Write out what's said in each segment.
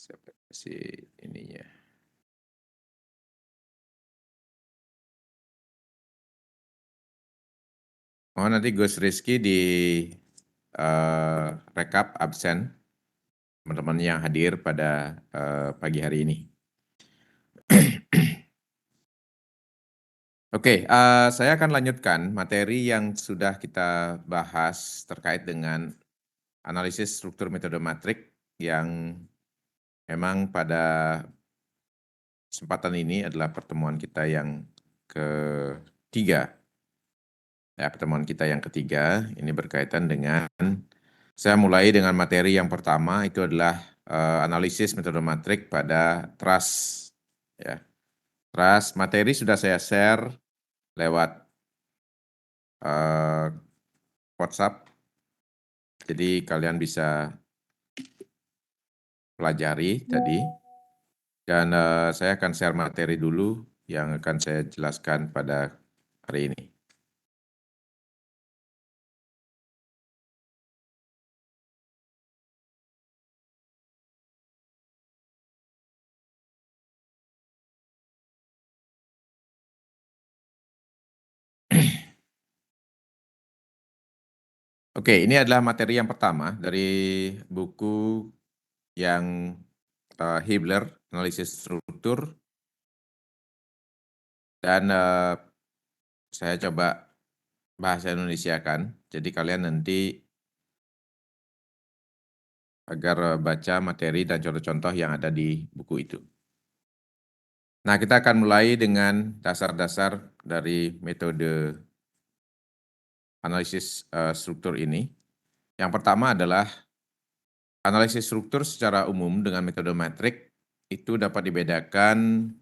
Siapa kasih ininya. Oh, nanti Gus Rizky di rekap absen teman-teman yang hadir pada pagi hari ini. Oke, saya akan lanjutkan materi yang sudah kita bahas terkait dengan analisis struktur metode matrik yang memang pada kesempatan ini adalah pertemuan kita yang ketiga. Ya, pertemuan kita yang ketiga ini berkaitan dengan, saya mulai dengan materi yang pertama, itu adalah analisis metode matrik pada trust. Ya. Trust materi sudah saya share lewat WhatsApp, jadi kalian bisa pelajari tadi. Dan saya akan share materi dulu yang akan saya jelaskan pada hari ini. Oke, ini adalah materi yang pertama dari buku yang Hibbeler, analisis struktur. Dan saya coba bahasa Indonesia kan, jadi kalian nanti agar baca materi dan contoh-contoh yang ada di buku itu. Nah, kita akan mulai dengan dasar-dasar dari metode analisis struktur ini. Yang pertama adalah analisis struktur secara umum dengan metode metrik itu dapat dibedakan,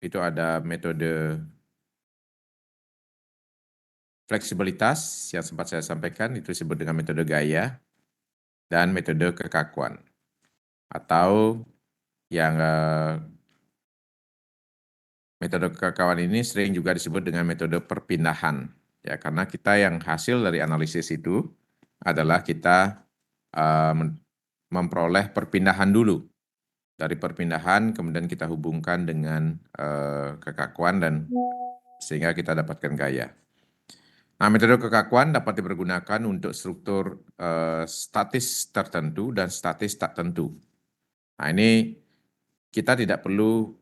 itu ada metode fleksibilitas yang sempat saya sampaikan, itu disebut dengan metode gaya, dan metode kekakuan. Atau yang metode kekakuan ini sering juga disebut dengan metode perpindahan. Ya, karena kita yang hasil dari analisis itu adalah kita memperoleh perpindahan dulu. Dari perpindahan kemudian kita hubungkan dengan kekakuan dan sehingga kita dapatkan gaya. Nah, metode kekakuan dapat dipergunakan untuk struktur statis tertentu dan statis tak tentu. Nah, ini kita tidak perlu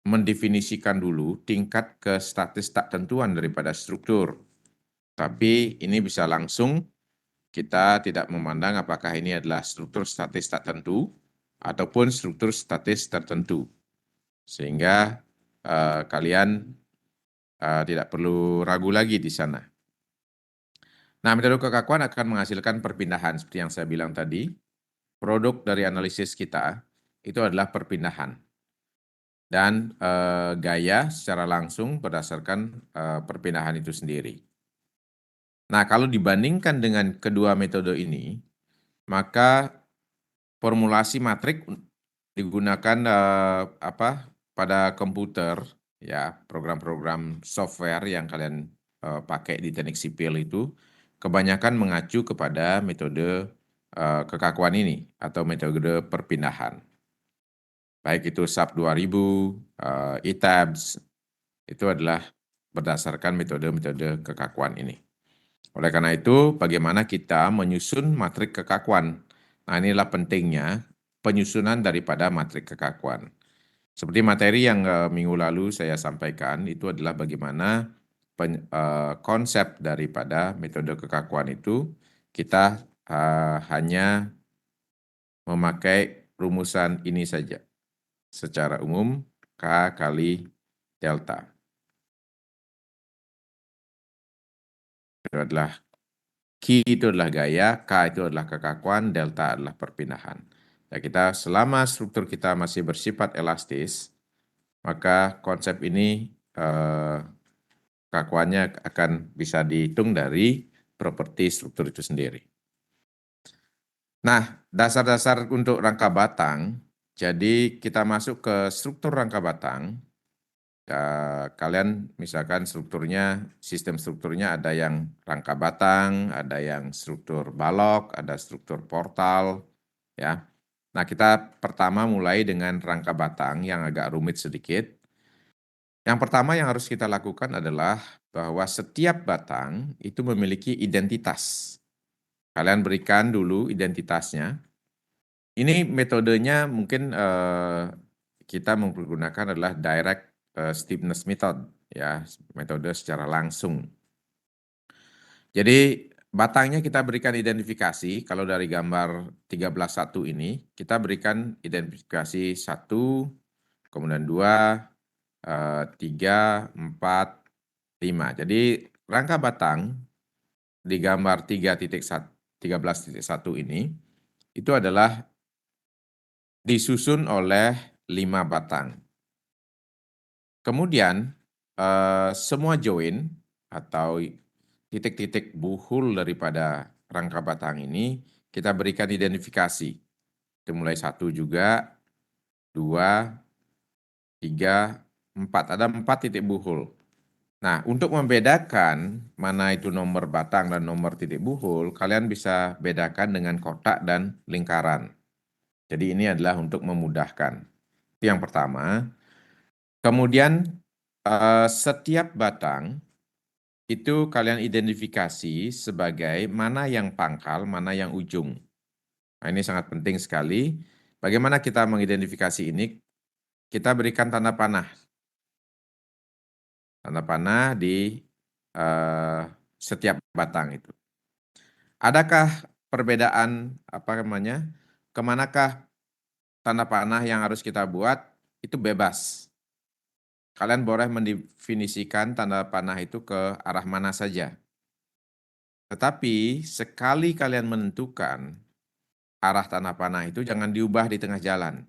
mendefinisikan dulu tingkat ke statis tak tentuan daripada struktur. Tapi ini bisa langsung, kita tidak memandang apakah ini adalah struktur statis tak tentu ataupun struktur statis tertentu. Sehingga kalian tidak perlu ragu lagi di sana. Nah, metode kekakuan akan menghasilkan perpindahan seperti yang saya bilang tadi. Produk dari analisis kita itu adalah perpindahan. Dan gaya secara langsung berdasarkan perpindahan itu sendiri. Nah, kalau dibandingkan dengan kedua metode ini, maka formulasi matrik digunakan pada komputer, ya, program-program software yang kalian pakai di teknik sipil itu kebanyakan mengacu kepada metode kekakuan ini atau metode perpindahan. Baik itu SAP 2000, ETABS, itu adalah berdasarkan metode-metode kekakuan ini. Oleh karena itu, bagaimana kita menyusun matrik kekakuan? Nah, inilah pentingnya penyusunan daripada matrik kekakuan. Seperti materi yang minggu lalu saya sampaikan, itu adalah bagaimana konsep daripada metode kekakuan itu, kita hanya memakai rumusan ini saja. Secara umum, K kali delta. Itu adalah Q itu adalah gaya, K itu adalah kekakuan, delta adalah perpindahan. Ya, kita selama struktur kita masih bersifat elastis, maka konsep ini kekakuannya akan bisa dihitung dari properti struktur itu sendiri. Nah, dasar-dasar untuk rangka batang, jadi kita masuk ke struktur rangka batang, Kalian misalkan sistem strukturnya ada yang rangka batang, ada yang struktur balok, ada struktur portal, ya. Nah, kita pertama mulai dengan rangka batang yang agak rumit sedikit. Yang pertama yang harus kita lakukan adalah bahwa setiap batang itu memiliki identitas. Kalian berikan dulu identitasnya. Ini metodenya mungkin kita menggunakan adalah direct stiffness method, ya, metode secara langsung. Jadi batangnya kita berikan identifikasi. Kalau dari gambar 13.1 ini, kita berikan identifikasi 1, kemudian 2, 3, 4, 5. Jadi rangka batang di gambar 13.1 ini itu adalah disusun oleh 5 batang. Kemudian semua join atau titik-titik buhul daripada rangka batang ini kita berikan identifikasi. Itu mulai 1 juga, 2, 3, 4. Ada 4 titik buhul. Nah, untuk membedakan mana itu nomor batang dan nomor titik buhul, kalian bisa bedakan dengan kotak dan lingkaran. Jadi ini adalah untuk memudahkan. Itu yang pertama. Kemudian setiap batang itu kalian identifikasi sebagai mana yang pangkal, mana yang ujung. Nah, ini sangat penting sekali. Bagaimana kita mengidentifikasi ini? Kita berikan tanda panah. Tanda panah di setiap batang itu. Adakah perbedaan kemanakah tanda panah yang harus kita buat? Itu bebas. Kalian boleh mendefinisikan tanda panah itu ke arah mana saja. Tetapi sekali kalian menentukan arah tanda panah itu jangan diubah di tengah jalan.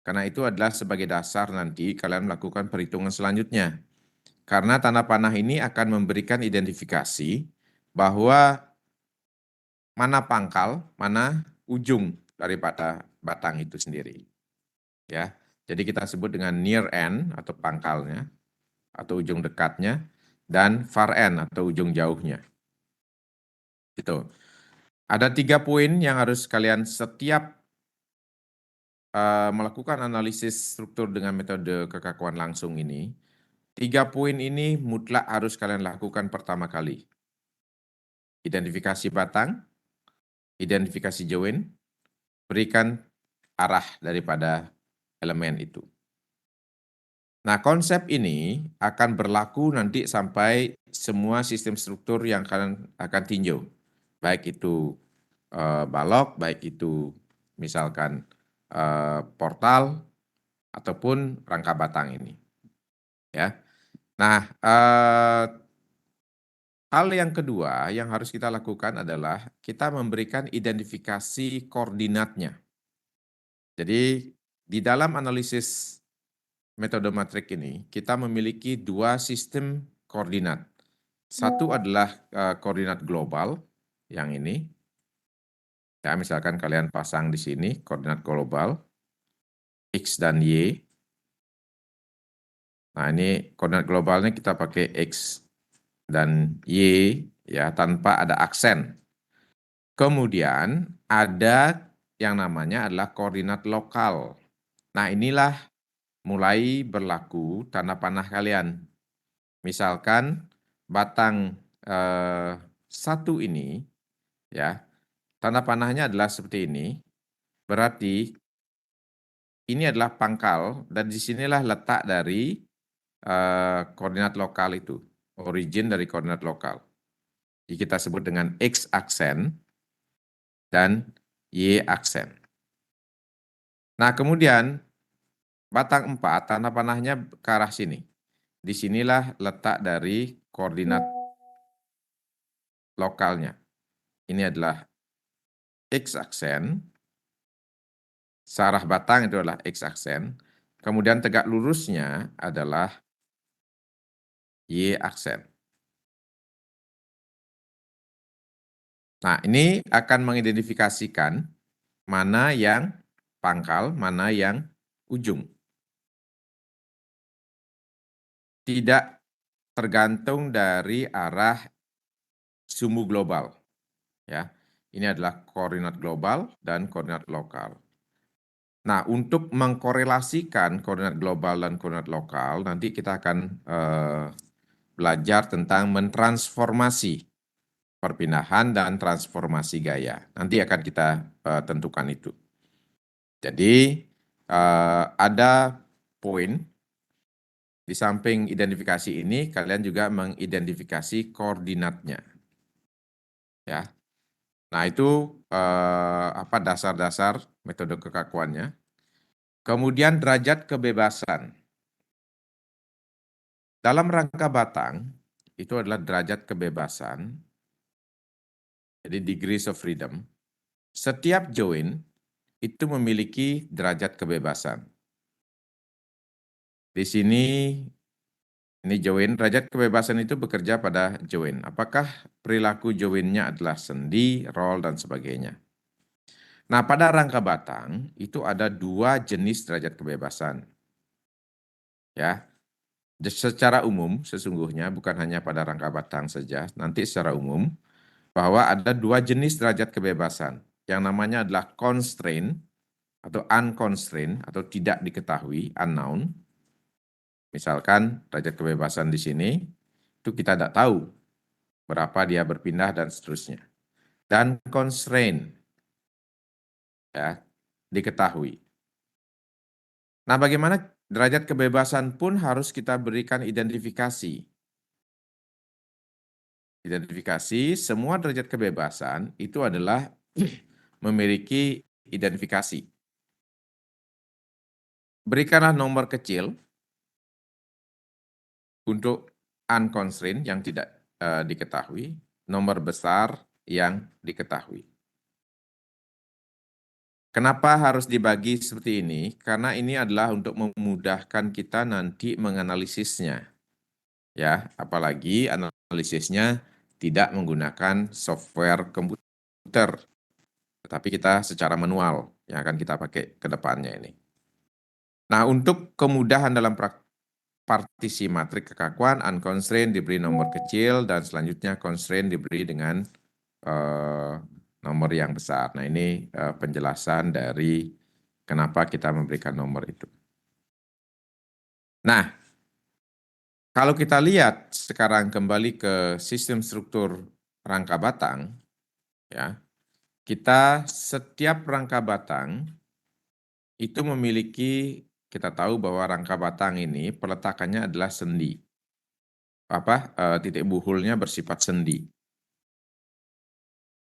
Karena itu adalah sebagai dasar nanti kalian melakukan perhitungan selanjutnya. Karena tanda panah ini akan memberikan identifikasi bahwa mana pangkal, mana ujung daripada batang itu sendiri. Ya. Jadi kita sebut dengan near end atau pangkalnya atau ujung dekatnya dan far end atau ujung jauhnya. Itu. Ada 3 poin yang harus kalian setiap melakukan analisis struktur dengan metode kekakuan langsung ini. 3 poin ini mutlak harus kalian lakukan pertama kali. Identifikasi batang, identifikasi join, berikan arah daripada elemen itu. Nah, konsep ini akan berlaku nanti sampai semua sistem struktur yang kalian akan tinjau. Baik itu balok, baik itu misalkan portal, ataupun rangka batang ini. Ya. Nah, hal yang kedua yang harus kita lakukan adalah kita memberikan identifikasi koordinatnya. Jadi, di dalam analisis metode matrik ini, kita memiliki 2 sistem koordinat. Satu adalah koordinat global, yang ini. Ya, misalkan kalian pasang di sini koordinat global, X dan Y. Nah, ini koordinat globalnya kita pakai X dan Y, ya, tanpa ada aksen. Kemudian ada yang namanya adalah koordinat lokal. Nah, inilah mulai berlaku tanda panah kalian. Misalkan batang 1 ini, ya, tanda panahnya adalah seperti ini. Berarti ini adalah pangkal dan disinilah letak dari koordinat lokal itu, origin dari koordinat lokal. Jadi kita sebut dengan X aksen dan Y aksen. Nah, kemudian batang 4, tanda panahnya ke arah sini. Disinilah letak dari koordinat lokalnya. Ini adalah X aksen, searah batang itu adalah X aksen, kemudian tegak lurusnya adalah Y aksen. Nah, ini akan mengidentifikasikan mana yang pangkal, mana yang ujung. tidak tergantung dari arah sumbu global. Ya, ini adalah koordinat global dan koordinat lokal. Nah, untuk mengkorelasikan koordinat global dan koordinat lokal, nanti kita akan belajar tentang mentransformasi perpindahan dan transformasi gaya. Nanti akan kita tentukan itu. Jadi, ada poin di samping identifikasi ini, kalian juga mengidentifikasi koordinatnya. Ya. Nah, itu apa dasar-dasar metode kekakuannya. Kemudian derajat kebebasan. Dalam rangka batang, itu adalah derajat kebebasan, jadi degrees of freedom. Setiap join itu memiliki derajat kebebasan. Di sini, ini join, derajat kebebasan itu bekerja pada join. Apakah perilaku joinnya adalah sendi, roll, dan sebagainya. Nah, pada rangka batang itu ada dua jenis derajat kebebasan. Ya, secara umum sesungguhnya bukan hanya pada rangka batang saja, nanti secara umum bahwa ada dua jenis derajat kebebasan. Yang namanya adalah constraint atau unconstrained atau tidak diketahui, unknown. Misalkan derajat kebebasan di sini itu kita tidak tahu berapa dia berpindah dan seterusnya. Dan constraint ya diketahui. Nah, bagaimana derajat kebebasan pun harus kita berikan identifikasi. Identifikasi, semua derajat kebebasan itu adalah memiliki identifikasi. Berikanlah nomor kecil untuk unconstrained yang tidak diketahui, nomor besar yang diketahui. Kenapa harus dibagi seperti ini? Karena ini adalah untuk memudahkan kita nanti menganalisisnya. Ya, apalagi analisisnya tidak menggunakan software komputer, tetapi kita secara manual yang akan kita pakai ke depannya ini. Nah, untuk kemudahan dalam partisi matrik kekakuan, unconstrained diberi nomor kecil, dan selanjutnya constrained diberi dengan nomor yang besar. Nah, ini penjelasan dari kenapa kita memberikan nomor itu. Nah, kalau kita lihat sekarang kembali ke sistem struktur rangka batang, ya, kita setiap rangka batang itu memiliki, kita tahu bahwa rangka batang ini peletakannya adalah sendi. Titik buhulnya bersifat sendi.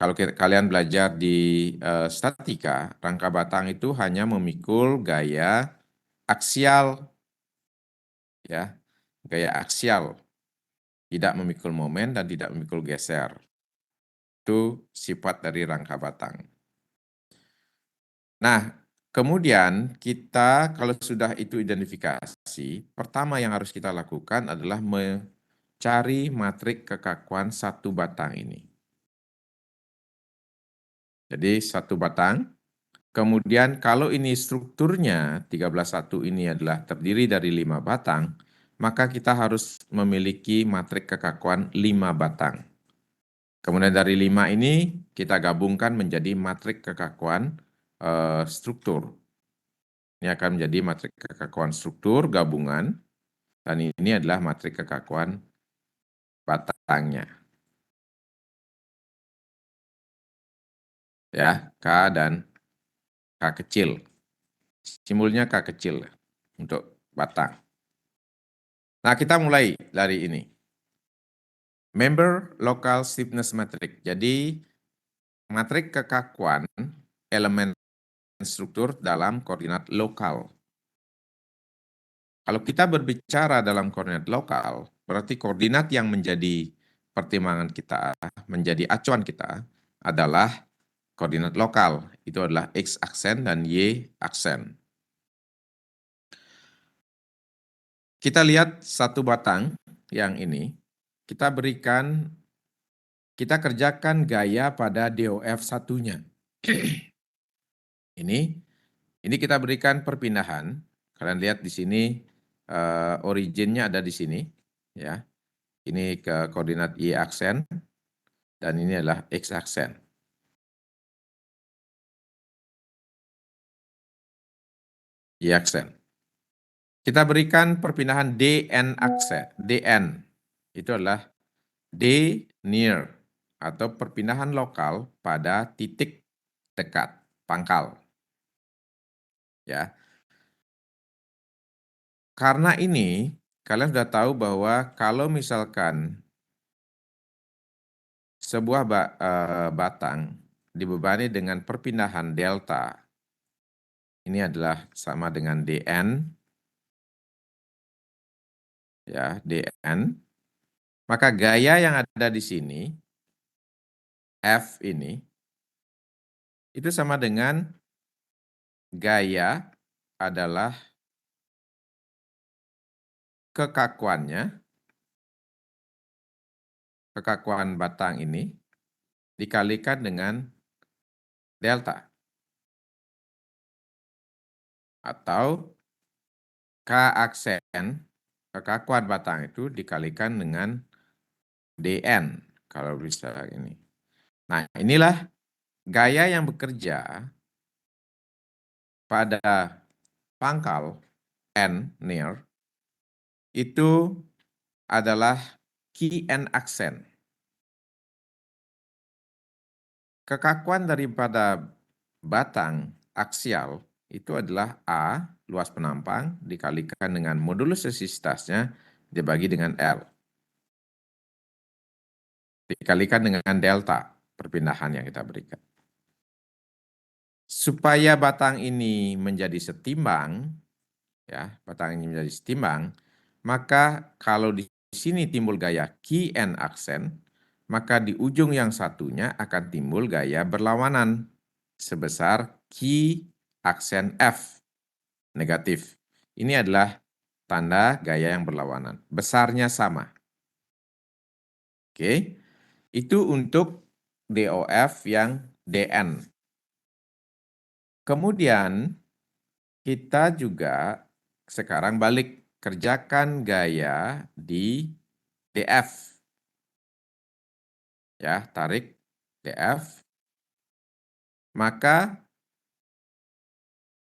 Kalau kalian belajar di statika, rangka batang itu hanya memikul gaya aksial, ya, gaya aksial, tidak memikul momen dan tidak memikul geser. Itu sifat dari rangka batang. Nah, kemudian kita kalau sudah itu identifikasi, pertama yang harus kita lakukan adalah mencari matrik kekakuan satu batang ini. Jadi satu batang, kemudian kalau ini strukturnya 13.1 ini adalah terdiri dari 5 batang, maka kita harus memiliki matrik kekakuan 5 batang. Kemudian dari 5 ini kita gabungkan menjadi matrik kekakuan struktur. Ini akan menjadi matrik kekakuan struktur gabungan, dan ini adalah matrik kekakuan batangnya. Ya, K dan K kecil. Simbolnya K kecil untuk batang. Nah, kita mulai dari ini. Member Local Stiffness Matrix. Jadi, matrik kekakuan elemen struktur dalam koordinat lokal. Kalau kita berbicara dalam koordinat lokal, berarti koordinat yang menjadi pertimbangan kita, menjadi acuan kita adalah koordinat lokal. Itu adalah X aksen dan Y aksen. Kita lihat satu batang yang ini, kita kerjakan gaya pada DOF satunya. Ini kita berikan perpindahan. Kalian lihat di sini originnya ada di sini, ya. Ini ke koordinat Y aksen, dan ini adalah X aksen. Y aksen. Kita berikan perpindahan DN aksen, DN. Itu adalah D near, atau perpindahan lokal pada titik dekat, pangkal. Ya. Karena ini, kalian sudah tahu bahwa kalau misalkan sebuah batang dibebani dengan perpindahan delta, ini adalah sama dengan dn, ya, dn, maka gaya yang ada di sini, F ini, itu sama dengan gaya adalah kekakuannya, kekakuan batang ini, dikalikan dengan delta. Atau K aksen, kekakuan batang itu dikalikan dengan dn, kalau bisa ini. Nah, inilah gaya yang bekerja pada pangkal n, near, itu adalah Kn aksen. Kekakuan daripada batang aksial itu adalah A, luas penampang, dikalikan dengan modulus resistasnya, dibagi dengan L. Dikalikan dengan delta, perpindahan yang kita berikan. Supaya batang ini menjadi setimbang, ya, batang ini menjadi setimbang, maka kalau di sini timbul gaya Kn aksen, maka di ujung yang satunya akan timbul gaya berlawanan sebesar Ki aksen F negatif. Ini adalah tanda gaya yang berlawanan. Besarnya sama. Oke, itu untuk DOF yang DN. Kemudian kita juga sekarang balik kerjakan gaya di DF. Ya, tarik DF. Maka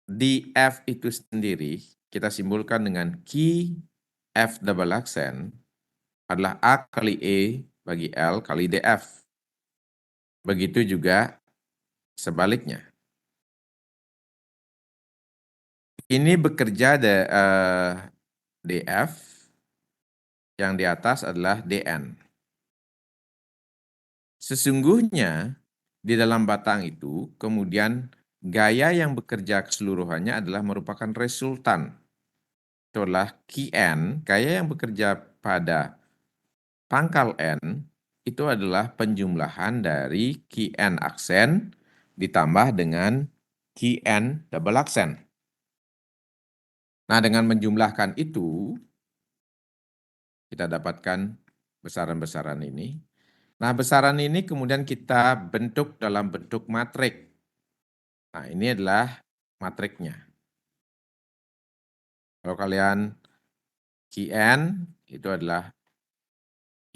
di F itu sendiri kita simbolkan dengan Ki F double aksen adalah A kali E bagi L kali DF. Begitu juga sebaliknya. Ini bekerja DF, yang di atas adalah DN. Sesungguhnya di dalam batang itu kemudian gaya yang bekerja keseluruhannya adalah merupakan resultan. Itu adalah Kn, gaya yang bekerja pada pangkal N, itu adalah penjumlahan dari Kn aksen ditambah dengan Kn double aksen. Nah, dengan menjumlahkan itu, kita dapatkan besaran-besaran ini. Nah, besaran ini kemudian kita bentuk dalam bentuk matrik. Nah, ini adalah matriknya. Kalau kalian Kn, itu adalah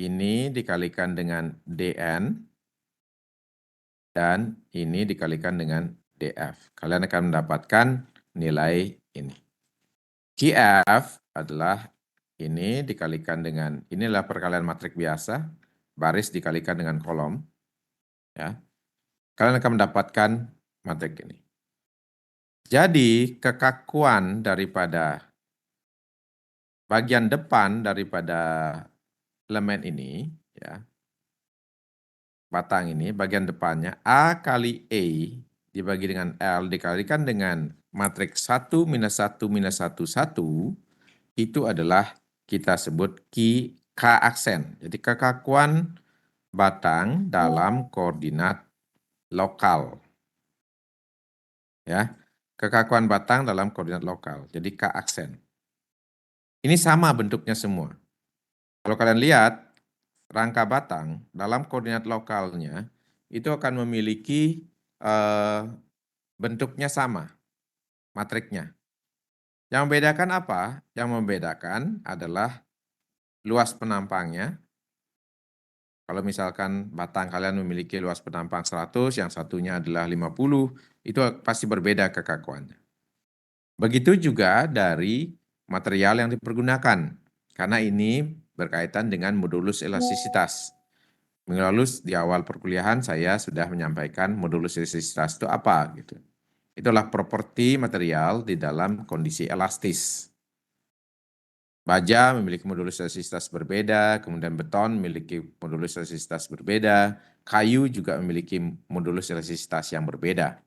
ini dikalikan dengan Dn, dan ini dikalikan dengan DF. Kalian akan mendapatkan nilai ini. Kf adalah ini dikalikan dengan, inilah perkalian matrik biasa, baris dikalikan dengan kolom. Ya. Kalian akan mendapatkan matrik ini. Jadi kekakuan daripada bagian depan daripada elemen ini, ya, batang ini, bagian depannya A kali E dibagi dengan L dikalikan dengan matriks 1 minus 1 minus 1, 1, itu adalah kita sebut K aksen. Jadi kekakuan batang dalam koordinat lokal. Ya, kekakuan batang dalam koordinat lokal. Jadi K aksen. Ini sama bentuknya semua. Kalau kalian lihat, rangka batang dalam koordinat lokalnya itu akan memiliki bentuknya sama, matriknya. Yang membedakan apa? Yang membedakan adalah luas penampangnya. Kalau misalkan batang kalian memiliki luas penampang 100, yang satunya adalah 50, itu pasti berbeda kekakuannya. Begitu juga dari material yang dipergunakan, karena ini berkaitan dengan modulus elastisitas. Minggu lalu di awal perkuliahan saya sudah menyampaikan modulus elastisitas itu apa gitu. Itulah properti material di dalam kondisi elastis. Baja memiliki modulus elastisitas berbeda, kemudian beton memiliki modulus elastisitas berbeda, kayu juga memiliki modulus elastisitas yang berbeda.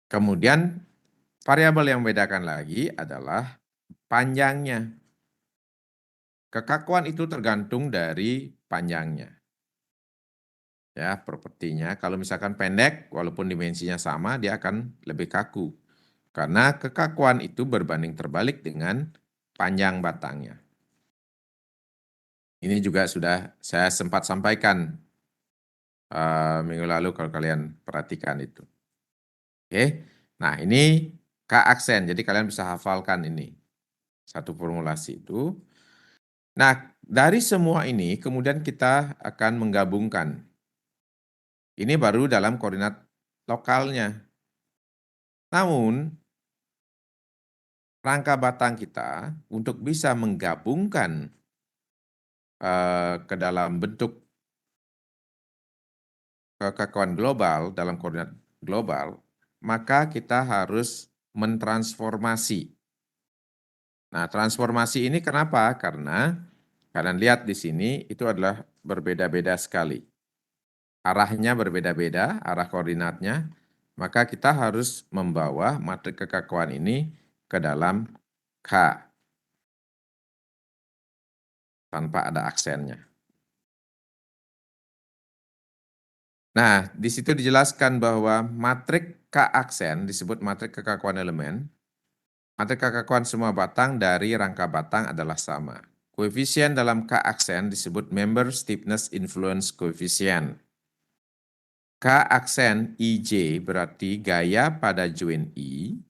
Kemudian variabel yang membedakan lagi adalah panjangnya. Kekakuan itu tergantung dari panjangnya. Ya, propertinya kalau misalkan pendek walaupun dimensinya sama dia akan lebih kaku. Karena kekakuan itu berbanding terbalik dengan panjang batangnya. Ini juga sudah saya sempat sampaikan minggu lalu kalau kalian perhatikan itu. Oke, nah ini K aksen, jadi kalian bisa hafalkan ini. Satu formulasi itu. Nah, dari semua ini kemudian kita akan menggabungkan. Ini baru dalam koordinat lokalnya. Namun, rangka batang kita untuk bisa menggabungkan ke dalam bentuk kekakuan global dalam koordinat global, maka kita harus mentransformasi. Nah, transformasi ini kenapa? Karena kalian lihat di sini itu adalah berbeda-beda sekali. Arahnya berbeda-beda, arah koordinatnya, maka kita harus membawa matrik kekakuan ini ke dalam K tanpa ada aksennya. Nah, di situ dijelaskan bahwa matrik K aksen disebut matrik kekakuan elemen. Matrik kekakuan semua batang dari rangka batang adalah sama. Koefisien dalam K aksen disebut member stiffness influence coefficient. K aksen IJ berarti gaya pada join I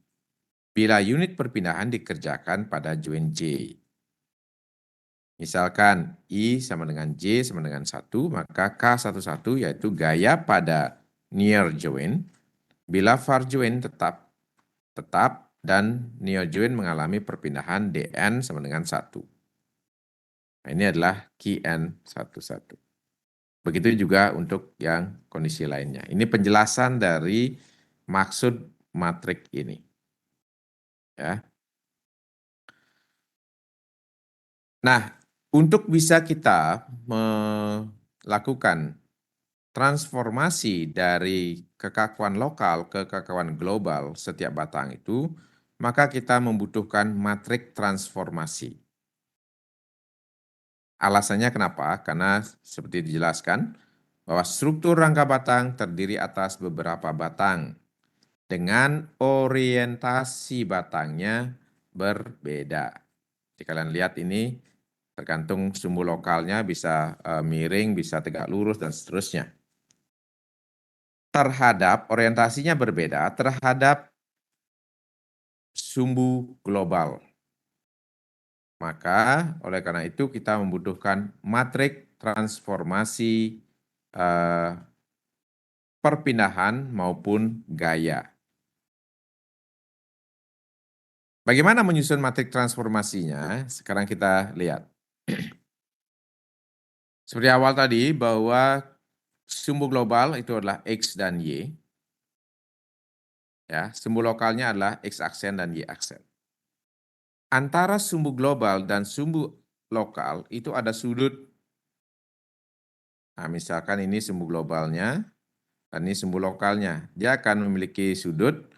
bila unit perpindahan dikerjakan pada join J. Misalkan I sama dengan J sama dengan 1, maka K11 yaitu gaya pada near join bila far join tetap dan near join mengalami perpindahan DN sama dengan 1. Nah, ini adalah QN11. Begitu juga untuk yang kondisi lainnya. Ini penjelasan dari maksud matrik ini. Ya. Nah, untuk bisa kita melakukan transformasi dari kekakuan lokal ke kekakuan global setiap batang itu, maka kita membutuhkan matrik transformasi. Alasannya kenapa? Karena seperti dijelaskan, bahwa struktur rangka batang terdiri atas beberapa batang dengan orientasi batangnya berbeda. Jadi kalian lihat ini tergantung sumbu lokalnya bisa miring, bisa tegak lurus, dan seterusnya. Terhadap orientasinya berbeda terhadap sumbu global. Maka oleh karena itu kita membutuhkan matrik transformasi perpindahan maupun gaya. Bagaimana menyusun matrik transformasinya? Sekarang kita lihat. Seperti awal tadi bahwa sumbu global itu adalah X dan Y. Ya, sumbu lokalnya adalah X aksen dan Y aksen. Antara sumbu global dan sumbu lokal itu ada sudut. Nah, misalkan ini sumbu globalnya dan ini sumbu lokalnya. Dia akan memiliki sudut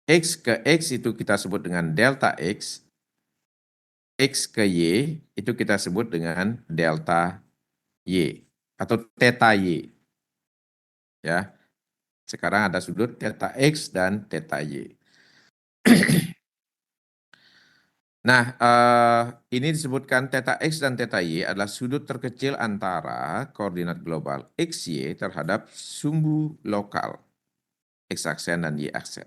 X ke X itu kita sebut dengan delta X. X ke Y itu kita sebut dengan delta Y atau theta Y. Ya. Sekarang ada sudut theta X dan theta Y. Nah, ini disebutkan theta X dan theta Y adalah sudut terkecil antara koordinat global XY terhadap sumbu lokal X aksen dan Y aksen.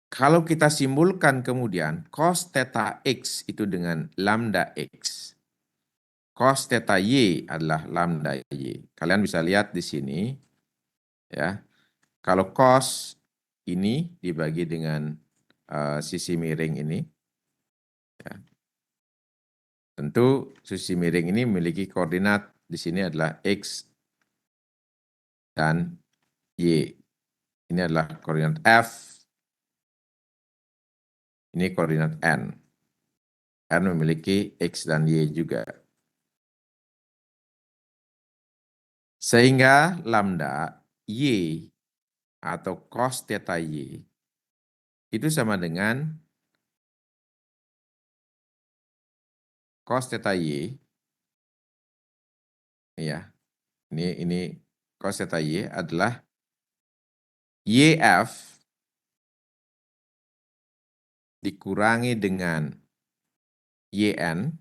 Kalau kita simpulkan kemudian cos theta X itu dengan lambda X. Cos theta Y adalah lambda Y. Kalian bisa lihat di sini ya. Kalau cos ini dibagi dengan sisi miring ini, ya, tentu sisi miring ini memiliki koordinat di sini adalah X dan Y. Ini adalah koordinat F, ini koordinat N. N memiliki X dan Y juga. Sehingga lambda Y atau cos theta Y itu sama dengan cos theta Y, ya, ini cos theta Y adalah YF dikurangi dengan YN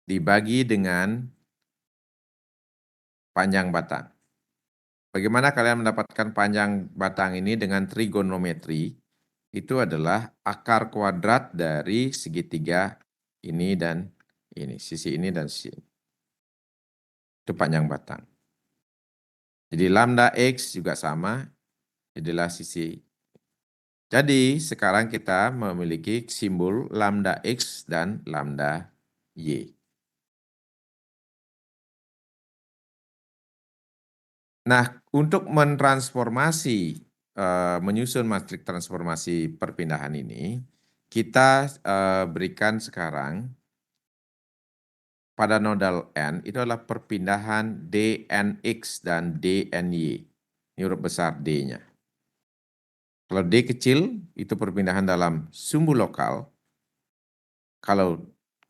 dibagi dengan panjang batang. Bagaimana kalian mendapatkan panjang batang ini dengan trigonometri? Itu adalah akar kuadrat dari segitiga ini dan ini, sisi ini dan sisi ini. Itu panjang batang. Jadi lambda X juga sama, jadilah sisi. Jadi sekarang kita memiliki simbol lambda X dan lambda Y. Nah, untuk mentransformasi, menyusun matrik transformasi perpindahan ini, kita berikan sekarang pada nodal N itu adalah perpindahan dnx dan dny. Ini huruf besar D-nya. Kalau D kecil itu perpindahan dalam sumbu lokal. Kalau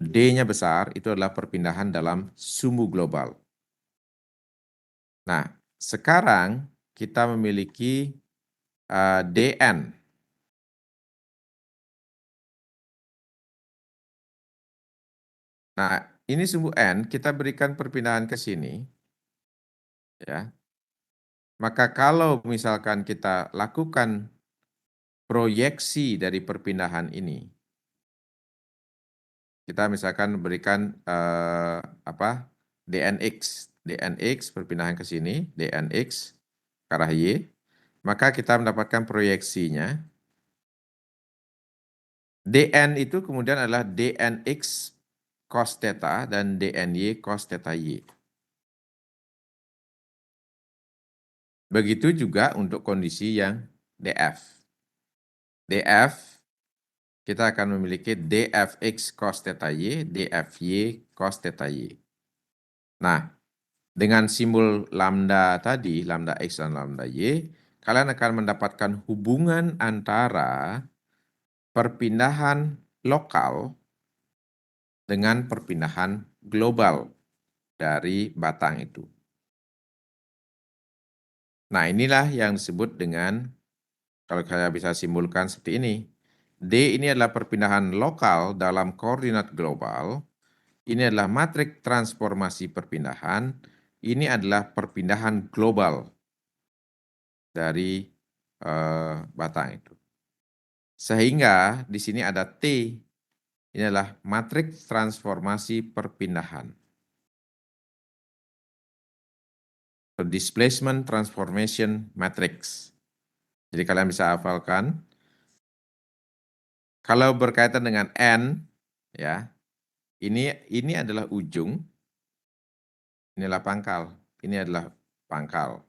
D-nya besar itu adalah perpindahan dalam sumbu global. Nah, sekarang kita memiliki dn. Nah, ini sumbu N, kita berikan perpindahan ke sini. Ya. Maka kalau misalkan kita lakukan proyeksi dari perpindahan ini, kita misalkan berikan dnx perpindahan ke sini, dnx ke arah Y, maka kita mendapatkan proyeksinya. dn itu kemudian adalah dnx cos theta dan dny cos theta Y. Begitu juga untuk kondisi yang df. df kita akan memiliki dfx cos theta Y, dfy cos theta Y. Nah, dengan simbol lambda tadi, lambda X dan lambda Y, kalian akan mendapatkan hubungan antara perpindahan lokal dengan perpindahan global dari batang itu. Nah, inilah yang disebut dengan, kalau saya bisa simbolkan seperti ini, D ini adalah perpindahan lokal dalam koordinat global, ini adalah matrik transformasi perpindahan, ini adalah perpindahan global dari batang itu. Sehingga di sini ada T, ini adalah matrik transformasi perpindahan. Displacement transformation matrix. Jadi kalian bisa hafalkan. Kalau berkaitan dengan N, ya, ini adalah ujung, ini adalah pangkal, ini adalah pangkal.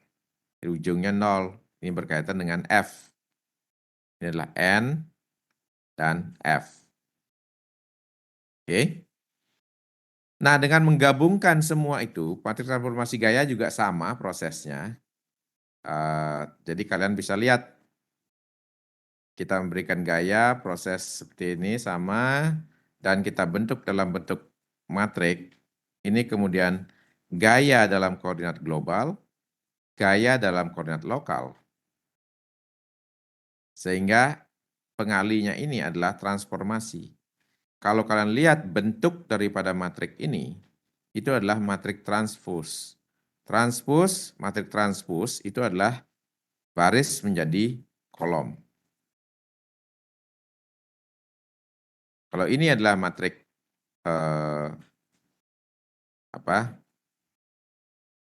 Ujungnya 0, ini berkaitan dengan F. Ini adalah N dan F. Oke. Nah, dengan menggabungkan semua itu, matrik transformasi gaya juga sama prosesnya. Jadi kalian bisa lihat, kita memberikan gaya, proses seperti ini sama, dan kita bentuk dalam bentuk matrik. Ini kemudian gaya dalam koordinat global, gaya dalam koordinat lokal. Sehingga pengalinya ini adalah transformasi. Kalau kalian lihat bentuk daripada matrik ini, itu adalah matrik transpose. Transpose, matrik transpose itu adalah baris menjadi kolom. Kalau ini adalah matrik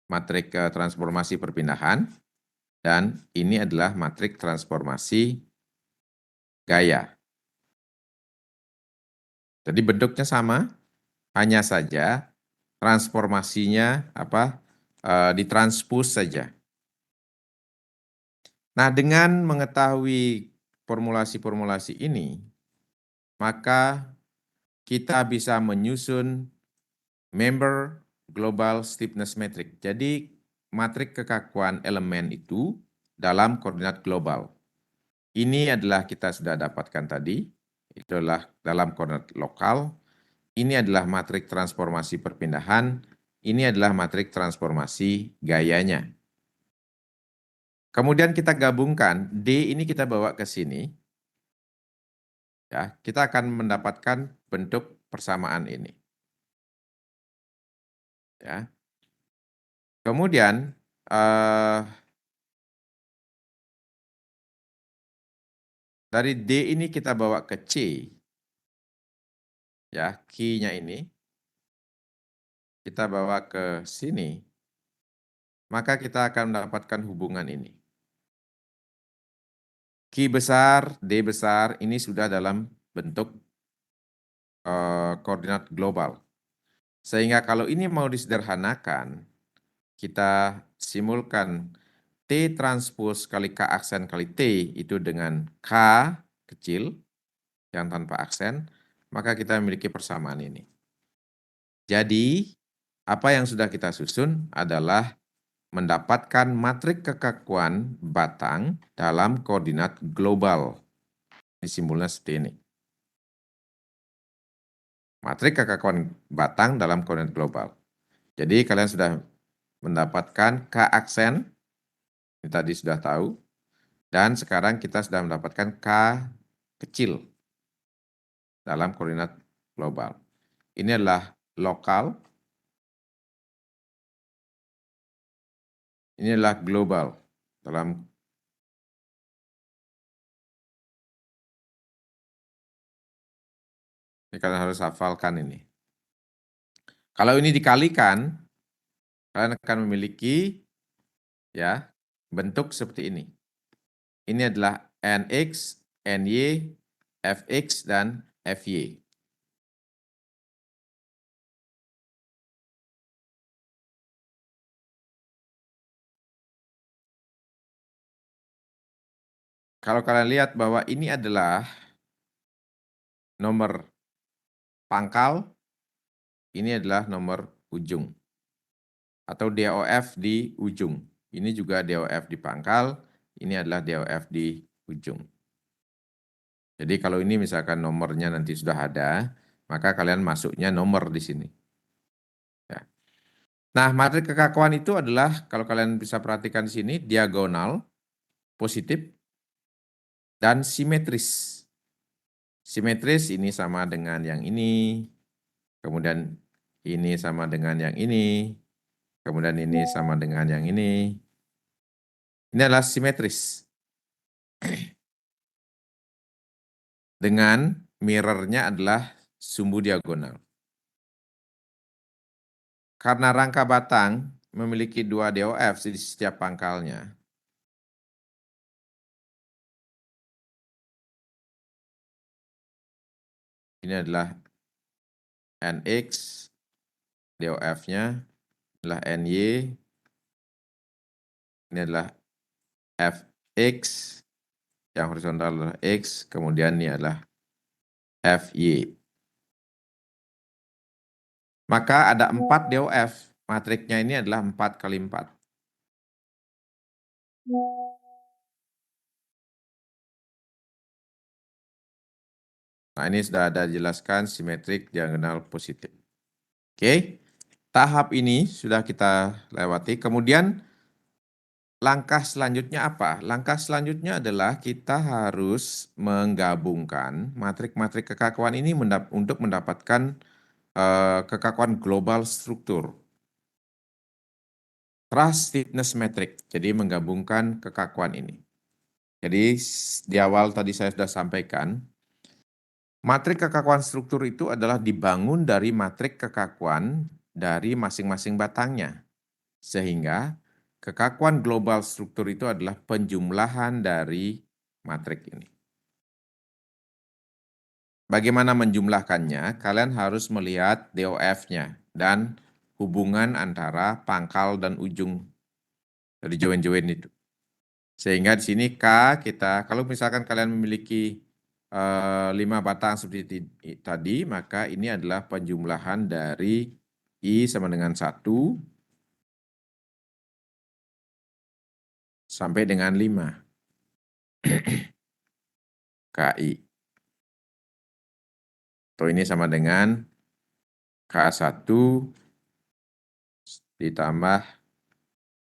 matrik transformasi perpindahan, dan ini adalah matrik transformasi gaya. Jadi bentuknya sama, hanya saja transformasinya ditranspos saja. Nah, dengan mengetahui formulasi-formulasi ini, maka kita bisa menyusun member global stiffness metric. Jadi matrik kekakuan elemen itu dalam koordinat global. Ini adalah kita sudah dapatkan tadi, itu adalah dalam koordinat lokal. Ini adalah matrik transformasi perpindahan, ini adalah matrik transformasi gayanya. Kemudian kita gabungkan, D ini kita bawa ke sini, ya, kita akan mendapatkan bentuk persamaan ini. Ya. Kemudian dari D ini kita bawa ke C, ya, Q-nya ini kita bawa ke sini, maka kita akan mendapatkan hubungan ini. Q besar, D besar, ini sudah dalam bentuk koordinat global. Sehingga kalau ini mau disederhanakan, kita simulkan T transpos kali K aksen kali T itu dengan K kecil yang tanpa aksen, maka kita memiliki persamaan ini. Jadi, apa yang sudah kita susun adalah mendapatkan matrik kekakuan batang dalam koordinat global. Ini simbolnya seperti ini. Matrik kekakuan batang dalam koordinat global. Jadi kalian sudah mendapatkan K aksen, ini tadi sudah tahu, dan sekarang kita sudah mendapatkan K kecil dalam koordinat global. Ini adalah lokal, ini adalah global dalam ini kalian harus hafalkan ini. Kalau ini dikalikan, kalian akan memiliki ya bentuk seperti ini. Ini adalah NX, NY, FX, dan FY. Kalau kalian lihat bahwa ini adalah nomor pangkal, ini adalah nomor ujung. Atau DOF di ujung. Ini juga DOF di pangkal, ini adalah DOF di ujung. Jadi kalau ini misalkan nomornya nanti sudah ada, maka kalian masuknya nomor di sini. Ya. Nah, matrik kekakuan itu adalah, kalau kalian bisa perhatikan di sini, diagonal, positif, dan simetris. Simetris ini sama dengan yang ini, kemudian ini sama dengan yang ini, kemudian ini sama dengan yang ini. Ini adalah simetris. Dengan mirrornya adalah sumbu diagonal. Karena rangka batang memiliki 2 DOF di setiap pangkalnya, ini adalah NX, DOF-nya adalah NY, ini adalah FX, yang horizontal adalah X, kemudian ini adalah FY. Maka ada 4 DOF, matriknya ini adalah 4 kali 4. Nah, ini sudah ada jelaskan simetrik diagonal positif. Oke, tahap ini sudah kita lewati. Kemudian langkah selanjutnya apa? Langkah selanjutnya adalah kita harus menggabungkan matrik-matrik kekakuan ini untuk mendapatkan kekakuan global struktur. Thrust stiffness metric, jadi menggabungkan kekakuan ini. Jadi di awal tadi saya sudah sampaikan, matrik kekakuan struktur itu adalah dibangun dari matrik kekakuan dari masing-masing batangnya. Sehingga kekakuan global struktur itu adalah penjumlahan dari matrik ini. Bagaimana menjumlahkannya? Kalian harus melihat DOF-nya dan hubungan antara pangkal dan ujung dari join-join itu. Sehingga di sini K kita, kalau misalkan kalian memiliki 5 batang seperti tadi, maka ini adalah penjumlahan dari I sama dengan 1 sampai dengan 5. KI. Atau ini sama dengan K1 ditambah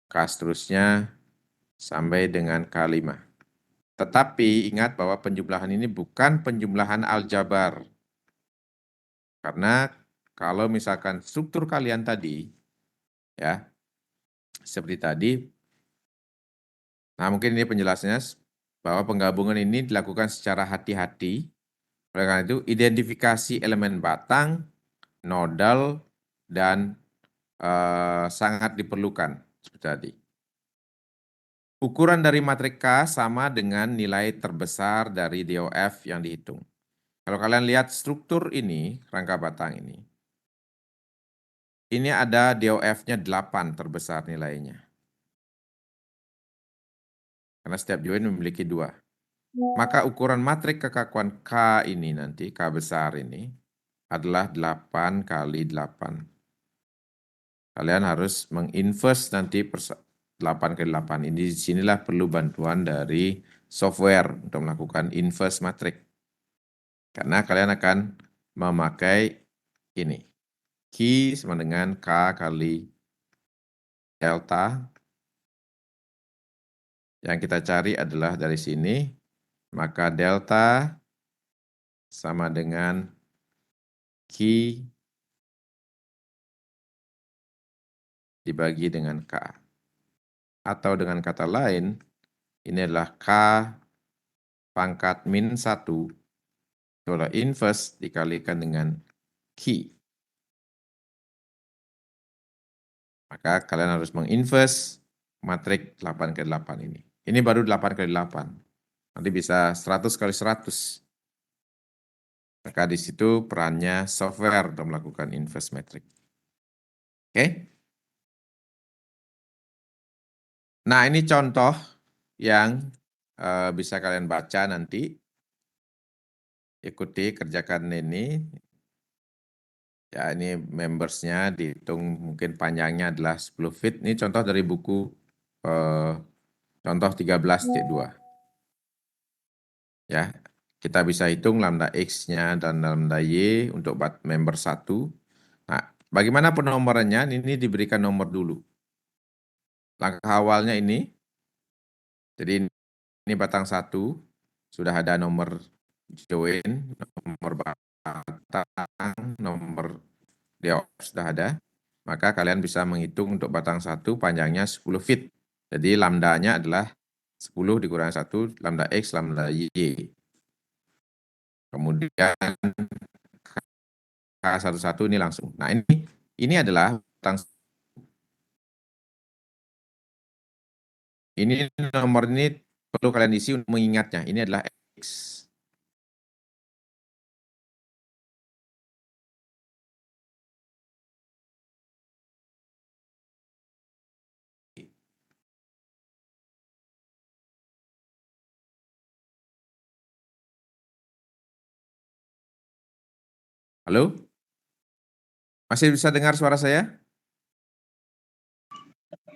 K seterusnya sampai dengan K5. Tetapi ingat bahwa penjumlahan ini bukan penjumlahan aljabar. Karena kalau misalkan struktur kalian tadi, ya, seperti tadi, nah mungkin ini penjelasannya bahwa penggabungan ini dilakukan secara hati-hati. Oleh karena itu, identifikasi elemen batang, nodal, dan sangat diperlukan seperti tadi. Ukuran dari matrik K sama dengan nilai terbesar dari DOF yang dihitung. Kalau kalian lihat struktur ini, rangka batang ini ada DOF-nya 8 terbesar nilainya. Karena setiap join memiliki 2. Maka ukuran matrik kekakuan K ini nanti, K besar ini, adalah 8 kali 8. Kalian harus menginverse nanti 8 kali 8. Ini disinilah perlu bantuan dari software untuk melakukan inverse matrik. Karena kalian akan memakai ini. Q sama dengan K kali delta. Yang kita cari adalah dari sini. Maka delta sama dengan Q dibagi dengan K. Atau dengan kata lain, ini adalah K pangkat min 1 adalah inverse dikalikan dengan Q. Maka kalian harus menginverse matrik 8 kali 8 ini. Ini baru 8 kali 8. Nanti bisa 100 kali 100. Maka di situ perannya software untuk melakukan inverse metric. Oke? Nah, ini contoh yang bisa kalian baca nanti. Ikuti, kerjakan ini. Ya, ini membersnya dihitung mungkin panjangnya adalah 10 feet. Ini contoh dari buku contoh 13.2. Ya, kita bisa hitung lambda X-nya dan lambda Y untuk member 1. Nah, bagaimana penomorannya? Ini diberikan nomor dulu. Langkah awalnya ini, jadi ini batang 1, sudah ada nomor join, nomor batang, nomor DOF sudah ada. Maka kalian bisa menghitung untuk batang 1 panjangnya 10 feet. Jadi lambdanya adalah 10 dikurangi 1, lambda X, lambda Y. Kemudian K11 ini langsung. Nah, ini adalah batang. Ini nomor ini perlu kalian isi untuk mengingatnya. Ini adalah X. Halo? Masih bisa dengar suara saya?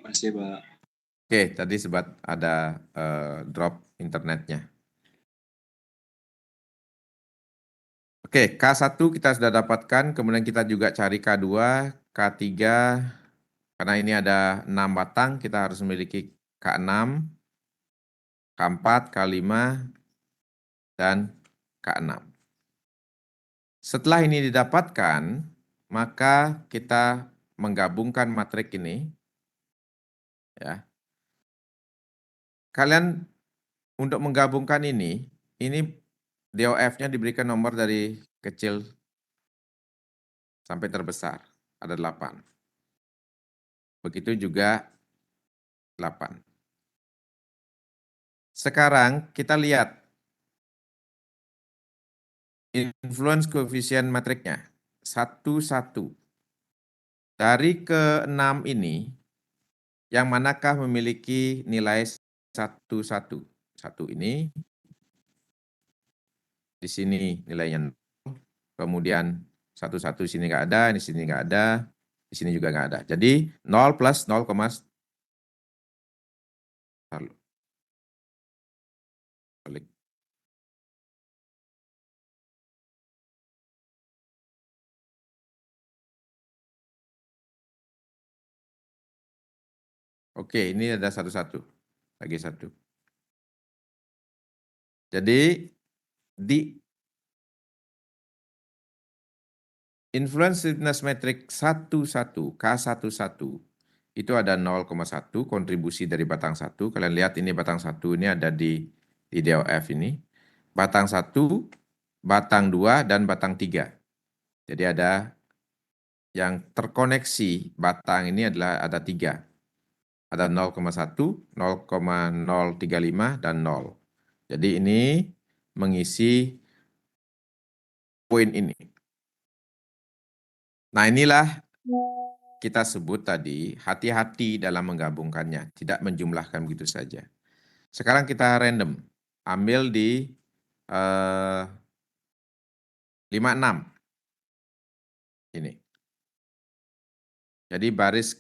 Masih, Pak. Oke, tadi sempat ada drop internetnya. Oke, K1 kita sudah dapatkan, kemudian kita juga cari K2, K3, karena ini ada 6 batang, kita harus memiliki K6, K4, K5, dan K6. Setelah ini didapatkan, maka kita menggabungkan matrik ini. Ya. Kalian untuk menggabungkan ini DOF-nya diberikan nomor dari kecil sampai terbesar, ada 8. Begitu juga 8. Sekarang kita lihat influence koefisien matriknya, 1, 1. Dari ke-6 ini, yang manakah memiliki nilai 1, 1? 1 ini, di sini nilainya 0, kemudian 1, 1 di sini nggak ada, di sini nggak ada, di sini juga nggak ada. Jadi 0 plus 0, balik. Oke, ini ada 1, 1. Lagi 1. Jadi di influence stiffness metric 1, 1, K11, itu ada 0,1 kontribusi dari batang 1. Kalian lihat ini batang 1 ini ada di DOF ini. Batang 1, batang 2, dan batang 3. Jadi ada yang terkoneksi batang ini adalah ada 3. Ada 0,1, 0,035, dan 0. Jadi ini mengisi poin ini. Nah inilah kita sebut tadi hati-hati dalam menggabungkannya, tidak menjumlahkan begitu saja. Sekarang kita random, ambil di 56 ini. Jadi baris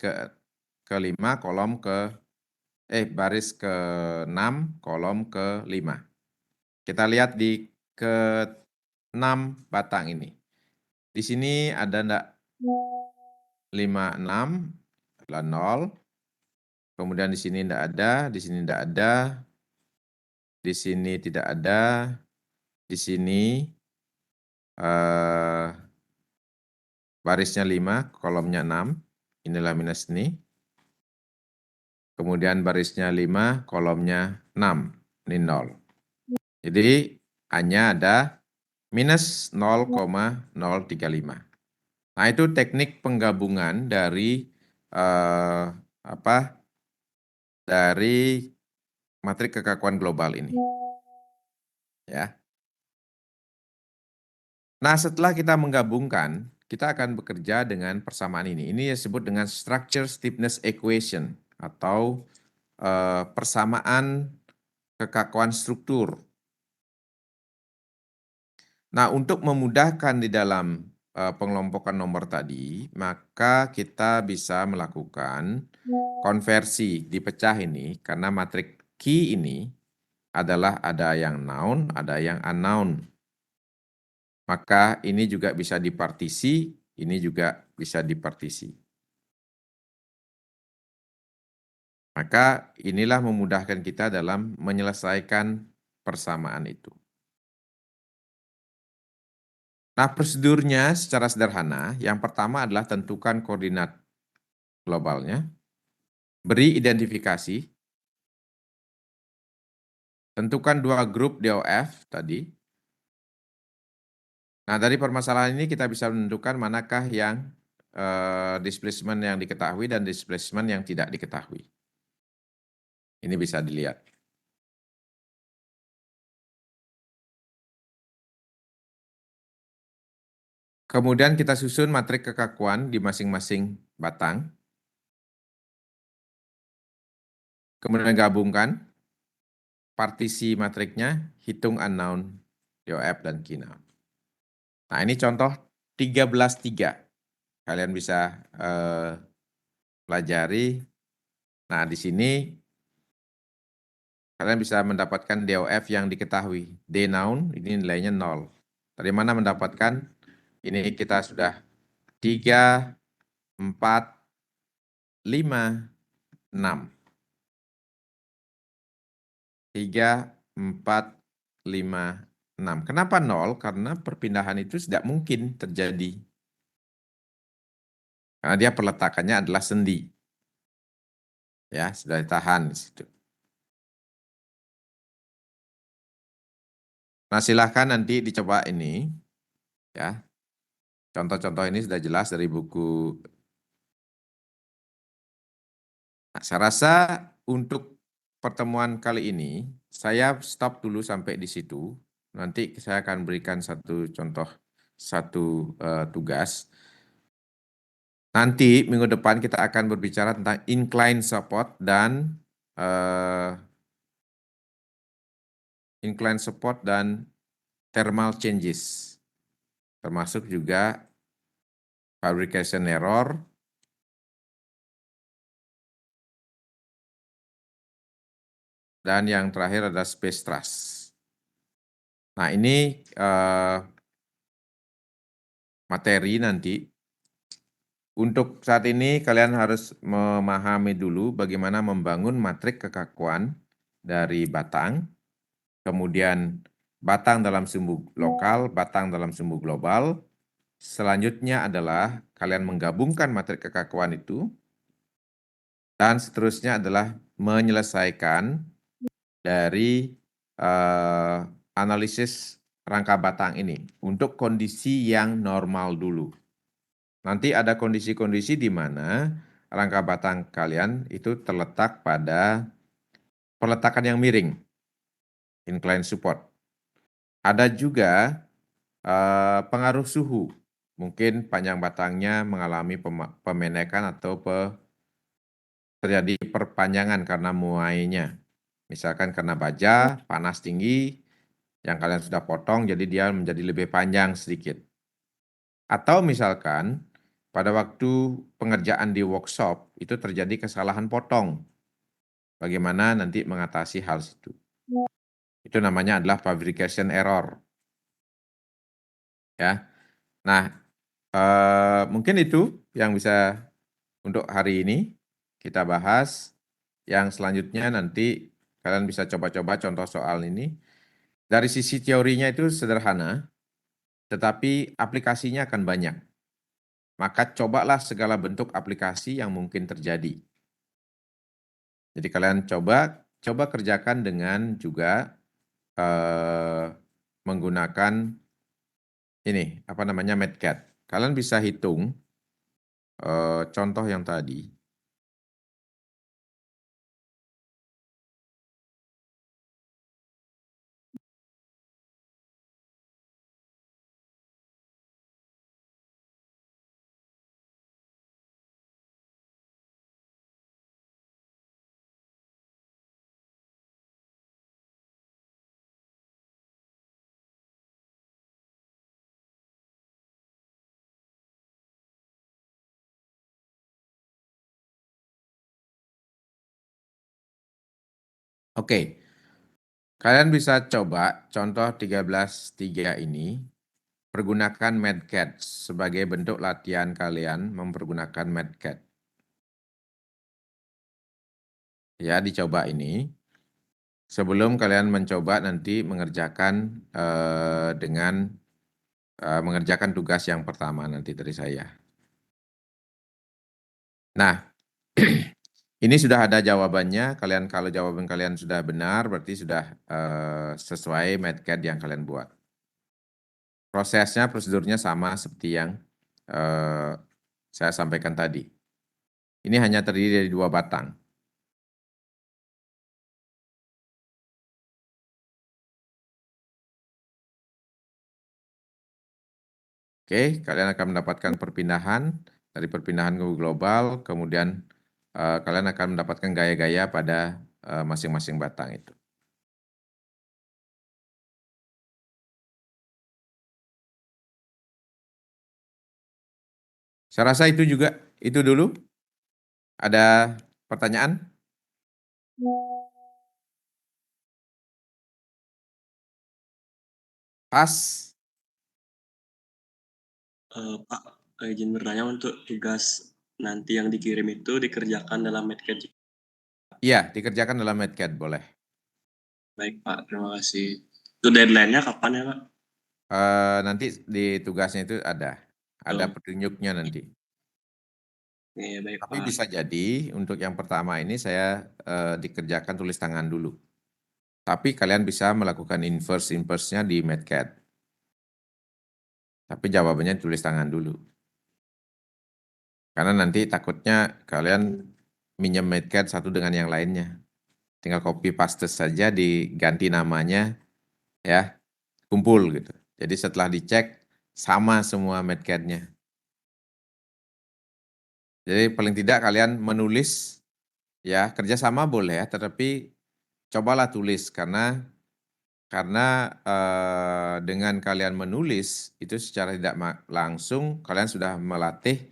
ke-5 kolom baris ke-6 kolom ke-5. Kita lihat di ke-6 batang ini. Di sini ada enggak 56 adalah 0. Kemudian di sini enggak ada, di sini enggak ada, di sini tidak ada, di sini barisnya 5, kolomnya 6. Inilah minus ini. Kemudian barisnya 5, kolomnya 6. Ini 0. Jadi hanya ada minus 0,035. Nah itu teknik penggabungan dari dari matrik kekakuan global ini. Ya. Nah setelah kita menggabungkan, kita akan bekerja dengan persamaan ini. Ini disebut dengan structure stiffness equation atau persamaan kekakuan struktur. Nah, untuk memudahkan di dalam pengelompokan nomor tadi, maka kita bisa melakukan konversi dipecah ini karena matrik Q ini adalah ada yang noun, ada yang unknown. Maka ini juga bisa dipartisi, ini juga bisa dipartisi. Maka inilah memudahkan kita dalam menyelesaikan persamaan itu. Nah, prosedurnya secara sederhana, yang pertama adalah tentukan koordinat globalnya, beri identifikasi, tentukan 2 grup DOF tadi. Nah, dari permasalahan ini kita bisa menentukan manakah yang displacement yang diketahui dan displacement yang tidak diketahui. Ini bisa dilihat. Kemudian kita susun matrik kekakuan di masing-masing batang. Kemudian gabungkan partisi matriknya, hitung unknown, DOF, dan Q-noun. Nah ini contoh 13-3. Kalian bisa pelajari. Nah di sini kalian bisa mendapatkan DOF yang diketahui. D-noun ini nilainya 0. Dari mana mendapatkan? Ini kita sudah 3, 4, 5, 6. 3, 4, 5, 6. Kenapa 0? Karena perpindahan itu tidak mungkin terjadi. Karena dia peletakannya adalah sendi. Ya, sudah ditahan di situ. Nah, silahkan nanti dicoba ini, ya. Contoh-contoh ini sudah jelas dari buku. Nah, saya rasa untuk pertemuan kali ini, saya stop dulu sampai di situ. Nanti saya akan berikan satu contoh, satu tugas. Nanti minggu depan kita akan berbicara tentang incline support dan thermal changes, termasuk juga fabrication error, dan yang terakhir adalah space trust. Nah, ini materi nanti. Untuk saat ini kalian harus memahami dulu bagaimana membangun matrik kekakuan dari batang, kemudian batang dalam sumbu lokal, batang dalam sumbu global. Selanjutnya adalah kalian menggabungkan matrik kekakuan itu, dan seterusnya adalah menyelesaikan dari analisis rangka batang ini untuk kondisi yang normal dulu. Nanti ada kondisi-kondisi di mana rangka batang kalian itu terletak pada peletakan yang miring, incline support. Ada juga pengaruh suhu, mungkin panjang batangnya mengalami pemendekan atau terjadi perpanjangan karena muainya. Misalkan karena baja, panas tinggi, yang kalian sudah potong, jadi dia menjadi lebih panjang sedikit. Atau misalkan pada waktu pengerjaan di workshop itu terjadi kesalahan potong. Bagaimana nanti mengatasi hal itu? Itu namanya adalah fabrication error. Ya. Nah, mungkin itu yang bisa untuk hari ini kita bahas. Yang selanjutnya nanti kalian bisa coba-coba contoh soal ini. Dari sisi teorinya itu sederhana, tetapi aplikasinya akan banyak. Maka cobalah segala bentuk aplikasi yang mungkin terjadi. Jadi kalian coba kerjakan dengan juga menggunakan ini, apa namanya, MATCAD. Kalian bisa hitung contoh yang tadi. Oke, kalian bisa coba contoh 13.3 ini, pergunakan MATCAD sebagai bentuk latihan kalian mempergunakan MATCAD. Ya, dicoba ini. Sebelum kalian mencoba nanti mengerjakan dengan mengerjakan tugas yang pertama nanti dari saya. Nah, ini sudah ada jawabannya. Kalian kalau jawaban kalian sudah benar, berarti sudah sesuai MATCAD yang kalian buat. Prosesnya, prosedurnya sama seperti yang saya sampaikan tadi. Ini hanya terdiri dari 2 batang. Oke, kalian akan mendapatkan perpindahan, dari perpindahan ke global, kemudian kalian akan mendapatkan gaya-gaya pada masing-masing batang itu. Saya rasa itu juga, itu dulu. Ada pertanyaan? Pas. Pak, izin bertanya, untuk tugas nanti yang dikirim itu dikerjakan dalam MATCAD? Iya, dikerjakan dalam MATCAD, boleh. Baik Pak, terima kasih. Itu deadline-nya kapan ya Pak? Nanti di tugasnya itu ada Oh, petunjuknya nanti. iya baik Tapi Pak. bisa jadi untuk yang pertama ini saya dikerjakan tulis tangan dulu. Tapi kalian bisa melakukan inverse-nya di MATCAD. Tapi jawabannya tulis tangan dulu. Karena nanti takutnya kalian minjem MATCAD satu dengan yang lainnya. Tinggal copy paste saja, diganti namanya, ya, kumpul gitu. Jadi setelah dicek, sama semua MATCAD-nya. Jadi paling tidak kalian menulis, ya kerjasama boleh ya, tetapi cobalah tulis karena dengan kalian menulis itu secara tidak langsung kalian sudah melatih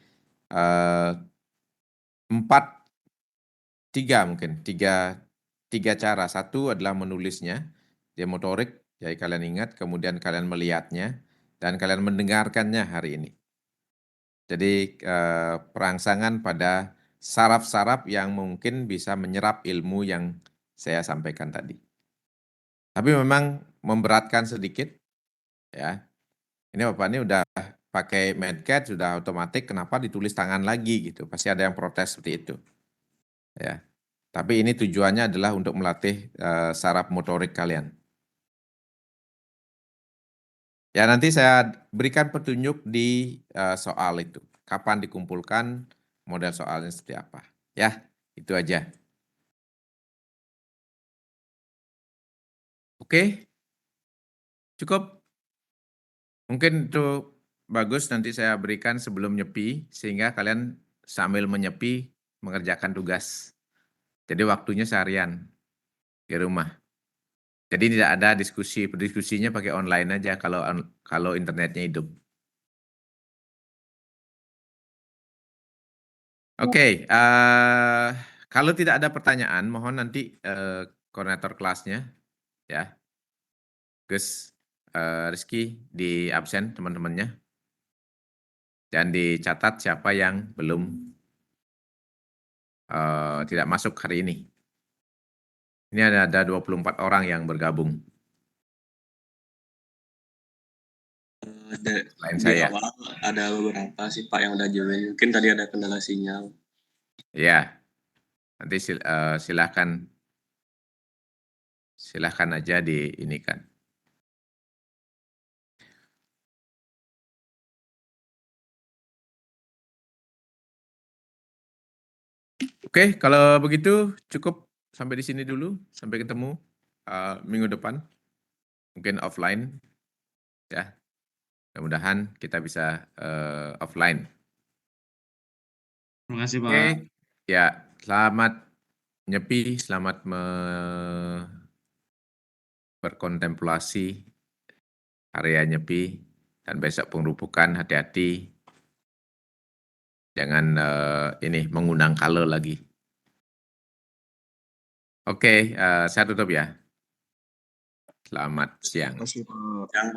tiga cara. Satu adalah menulisnya, dia motorik, jadi kalian ingat, kemudian kalian melihatnya, dan kalian mendengarkannya hari ini. Jadi perangsangan pada saraf-saraf yang mungkin bisa menyerap ilmu yang saya sampaikan tadi. Tapi memang memberatkan sedikit, ya. Ini Bapak ini udah pakai MATCAD, sudah otomatis, kenapa ditulis tangan lagi gitu? Pasti ada yang protes seperti itu, ya. Tapi ini tujuannya adalah untuk melatih saraf motorik kalian. Ya nanti saya berikan petunjuk di soal itu. Kapan dikumpulkan, model soalnya seperti apa. Ya, itu aja. Oke, cukup. Mungkin itu bagus nanti saya berikan sebelum nyepi, sehingga kalian sambil menyepi mengerjakan tugas. Jadi waktunya seharian di rumah. Jadi tidak ada diskusi, diskusinya pakai online aja kalau internetnya hidup. Oke, kalau tidak ada pertanyaan, mohon nanti koordinator kelasnya, ya, Gus Rizky di absen teman-temannya, dan dicatat siapa yang belum tidak masuk hari ini. Ini ada 24 orang yang bergabung. Selain Di saya. awal ada beberapa sih Pak yang udah join. Mungkin tadi ada kendala sinyal. Ya, nanti silahkan aja di ini kan. Oke, kalau begitu cukup sampai di sini dulu. Sampai ketemu minggu depan, mungkin offline, ya. Mudah-mudahan kita bisa offline. Terima kasih, Pak. Oke, ya, selamat nyepi, selamat berkontemplasi area nyepi, dan besok pengerupukan, hati-hati, jangan ini mengundang kale lagi. Oke, saya tutup ya. Selamat siang. Terima kasih, Pak. Yang